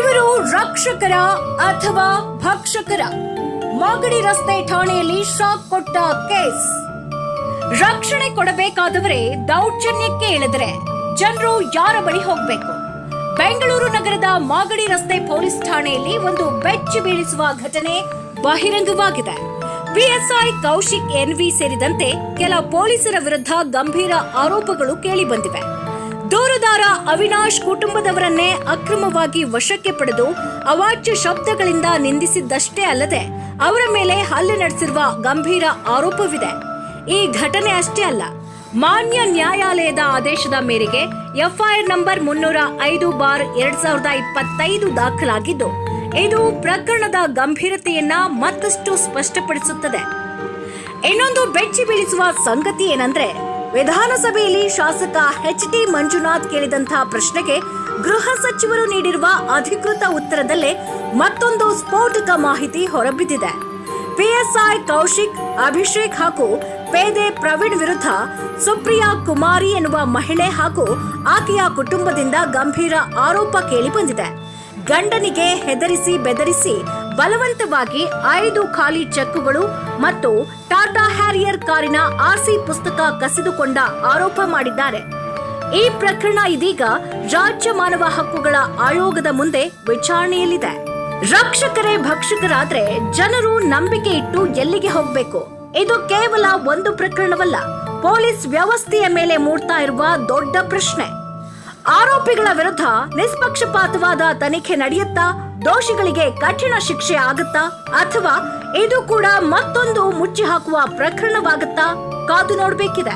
ಇವರು ರಕ್ಷಕರ ಅಥವಾ ಭಕ್ಷಕರ? ಮಾಗಡಿ ರಸ್ತೆ ಠಾಣೆಯಲ್ಲಿ ಶಾಕ್ ಕೊಟ್ಟ ಕೇಸ್. ರಕ್ಷಣೆ ಕೊಡಬೇಕಾದವರೇ ದೌರ್ಜನ್ಯಕ್ಕೆ ಇಳಿದರೆ ಜನರು ಯಾರ ಬಳಿ ಹೋಗಬೇಕು? ಬೆಂಗಳೂರು ನಗರದ ಮಾಗಡಿ ರಸ್ತೆ ಪೊಲೀಸ್ ಠಾಣೆಯಲ್ಲಿ ಒಂದು ಬೆಚ್ಚಿ ಬೀಳಿಸುವ ಘಟನೆ ಬಹಿರಂಗವಾಗಿದೆ. ಪಿಎಸ್ಐ ಕೌಶಿಕ್ ಎನ್ವಿ ಸೇರಿದಂತೆ ಕೆಲ ಪೊಲೀಸರ ವಿರುದ್ಧ ಗಂಭೀರ ಆರೋಪಗಳು ಕೇಳಿಬಂದಿವೆ. ದೂರುದಾರ ಅವಿನಾಶ್ ಕುಟುಂಬದವರನ್ನೇ ಅಕ್ರಮವಾಗಿ ವಶಕ್ಕೆ ಪಡೆದು ಅವಾಚ್ಯ ಶಬ್ದಗಳಿಂದ ನಿಂದಿಸಿದ್ದಷ್ಟೇ ಅಲ್ಲದೆ ಅವರ ಮೇಲೆ ಹಲ್ಲೆ ನಡೆಸಿರುವ ಗಂಭೀರ ಆರೋಪವಿದೆ. ಈ ಘಟನೆ ಅಷ್ಟೇ ಅಲ್ಲ, ಮಾನ್ಯ ನ್ಯಾಯಾಲಯದ ಆದೇಶದ ಮೇರೆಗೆ ಎಫ್ಐಆರ್ ನಂಬರ್ 305/2025 ದಾಖಲಾಗಿದ್ದು, ಇದು ಪ್ರಕರಣದ ಗಂಭೀರತೆಯನ್ನ ಮತ್ತಷ್ಟು ಸ್ಪಷ್ಟಪಡಿಸುತ್ತದೆ. ಇನ್ನೊಂದು ಬೆಚ್ಚಿ ಬೀಳಿಸುವ ಸಂಗತಿ ಏನಂದ್ರೆ, ವಿಧಾನಸಭೆಯಲ್ಲಿ ಶಾಸಕ ಎಚ್.ಟಿ. ಮಂಜುನಾಥ್ ಕೇಳಿದಂತಹ ಪ್ರಶ್ನೆಗೆ ಗೃಹ ಸಚಿವರು ನೀಡಿರುವ ಅಧಿಕೃತ ಉತ್ತರದಲ್ಲೇ ಮತ್ತೊಂದು ಸ್ಫೋಟಕ ಮಾಹಿತಿ ಹೊರಬಿದ್ದಿದೆ. ಪಿಎಸ್ಐ ಕೌಶಿಕ್, ಅಭಿಷೇಕ್ ಹಾಗೂ ಪೇದೆ ಪ್ರವೀಣ್ ವಿರುದ್ಧ ಸುಪ್ರಿಯಾ ಕುಮಾರಿ ಎನ್ನುವ ಮಹಿಳೆ ಹಾಗೂ ಆಕೆಯ ಕುಟುಂಬದಿಂದ ಗಂಭೀರ ಆರೋಪ ಕೇಳಿಬಂದಿದೆ. ಗಂಡನಿಗೆ ಹೆದರಿಸಿ ಬೆದರಿಸಿ ಬಲವಂತವಾಗಿ 5 ಖಾಲಿ ಚೆಕ್ಗಳು ಮತ್ತು ಟಾಟಾ ಹ್ಯಾರಿಯರ್ ಕಾರಿನ ಆರ್ಸಿ ಪುಸ್ತಕ ಕಸಿದುಕೊಂಡ ಆರೋಪ ಮಾಡಿದ್ದಾರೆ. ಈ ಪ್ರಕರಣ ಇದೀಗ ರಾಜ್ಯ ಮಾನವ ಹಕ್ಕುಗಳ ಆಯೋಗದ ಮುಂದೆ ವಿಚಾರಣೆಯಲ್ಲಿದೆ. ರಕ್ಷಕರೇ ಭಕ್ಷಕರಾದ್ರೆ ಜನರು ನಂಬಿಕೆ ಇಟ್ಟು ಎಲ್ಲಿಗೆ ಹೋಗಬೇಕು? ಇದು ಕೇವಲ ಒಂದು ಪ್ರಕರಣವಲ್ಲ, ಪೊಲೀಸ್ ವ್ಯವಸ್ಥೆಯ ಮೇಲೆ ಮೂಡ್ತಾ ಇರುವ ದೊಡ್ಡ ಪ್ರಶ್ನೆ. ಆರೋಪಿಗಳ ವಿರುದ್ಧ ನಿಷ್ಪಕ್ಷಪಾತವಾದ ತನಿಖೆ ನಡೆಯುತ್ತಾ? ದೋಷಿಗಳಿಗೆ ಕಠಿಣ ಶಿಕ್ಷೆ ಆಗುತ್ತಾ? ಅಥವಾ ಇದು ಕೂಡ ಮತ್ತೊಂದು ಮುಚ್ಚಿ ಹಾಕುವ ಪ್ರಕರಣವಾಗುತ್ತಾ? ಕಾದು ನೋಡಬೇಕಿದೆ.